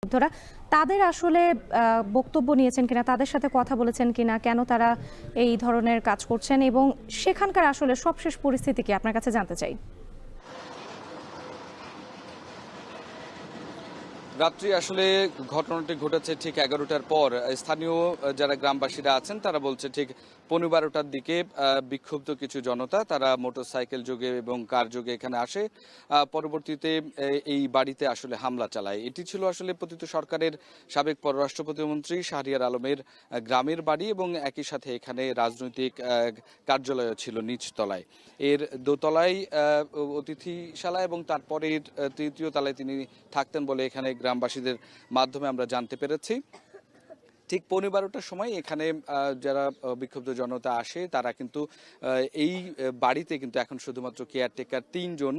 ধরা তাদের আসলে বক্তব্য নিয়েছেন কিনা, তাদের সাথে কথা বলেছেন কিনা, কেন তারা এই ধরনের কাজ করছেন এবং সেখানকার আসলে সবশেষ পরিস্থিতি কি আপনার কাছে জানতে চাই। রাত্রি আসলে ঘটনাটি ঘটেছে ঠিক 11টার পর। স্থানীয় যারা গ্রামবাসীরা আছেন তারা বলছে ঠিক 12টার দিকে বিক্ষুব্ধ কিছু জনতা তারা মোটরসাইকেল যোগে এবং কার যোগে এখানে আসে। পরবর্তীতে এই বাড়িতে আসলে হামলা চালায়। এটি ছিল আসলে পতিত সরকারের সাবেক পররাষ্ট্র প্রতিমন্ত্রী শাহরিয়ার আলমের গ্রামের বাড়ি এবং একই সাথে এখানে রাজনৈতিক কার্যালয় ছিল নিচতলায়। এর দোতলায় অতিথিশালা এবং তারপরের তৃতীয় তলায় তিনি থাকতেন বলে এখানে গ্রামবাসীদের মাধ্যমে আমরা জানতে পেরেছি। ঠিক 12টার সময় এখানে যারা বিক্ষুব্ধ জনতা আসে তারা কিন্তু এই বাড়িতে কিন্তু এখন শুধুমাত্র কেয়ারটেকার 3 জন,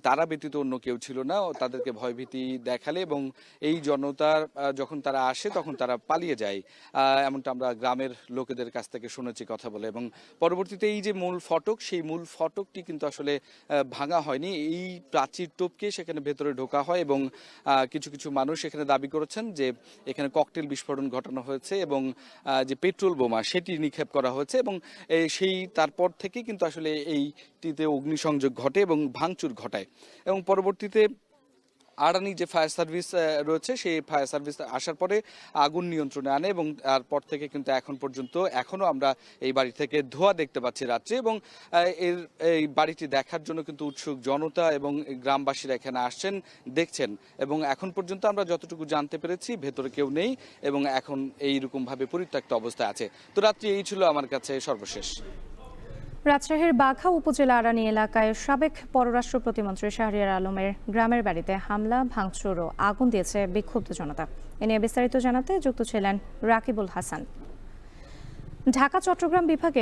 তারা ব্যতীত অন্য কেউ ছিল না। তাদেরকে ভয়ভীতি দেখালে এবং এই জনতার যখন তারা আসে তখন তারা পালিয়ে যায়, এমনটা আমরা গ্রামের লোকেদের কাছ থেকে শুনেছি কথা বলে। এবং পরবর্তীতে এই যে মূল ফটক, সেই মূল ফটকটি কিন্তু আসলে ভাঙা হয়নি, এই প্রাচীর টপকে সেখানে ভেতরে ঢোকা হয় এবং কিছু কিছু মানুষ এখানে দাবি করেছেন যে এখানে ককটেল বিস্ফোরণ ঘটানো হয়েছে এবং যে পেট্রোল বোমা সেটি নিক্ষেপ করা হয়েছে এবং সেই তারপর থেকে কিন্তু আসলে এইটিতে অগ্নিসংযোগ ঘটে এবং ভাঙচুর ঘটায়। এবং পরবর্তীতে আড়ানি যে ফায়ার সার্ভিস রয়েছে সেই ফায়ার সার্ভিস আসার পরে আগুন নিয়ন্ত্রণে আনে এবং তারপর থেকে কিন্তু এখন পর্যন্ত এখনও আমরা এই বাড়ি থেকে ধোঁয়া দেখতে পাচ্ছি রাত্রে। এবং এই বাড়িটি দেখার জন্য কিন্তু উৎসুক জনতা এবং গ্রামবাসীরা এখানে আসছেন, দেখছেন। এবং এখন পর্যন্ত আমরা যতটুকু জানতে পেরেছি ভেতরে কেউ নেই এবং এখন এইরকমভাবে পরিত্যক্ত অবস্থায় আছে। তো রাত্রি এই ছিল আমার কাছে সর্বশেষ। রাজশাহীর বাঘা উপজেলা আড়ানি এলাকায় সাবেক পররাষ্ট্র প্রতিমন্ত্রী শাহরিয়ার আলমের গ্রামের বাড়িতে হামলা, ভাঙচুর ও আগুন দিয়েছে বিক্ষুব্ধ জনতা। এ নিয়ে বিস্তারিত জানাতে যুক্ত ছিলেন রাকিবুল হাসান। ঢাকা চট্টগ্রাম বিভাগে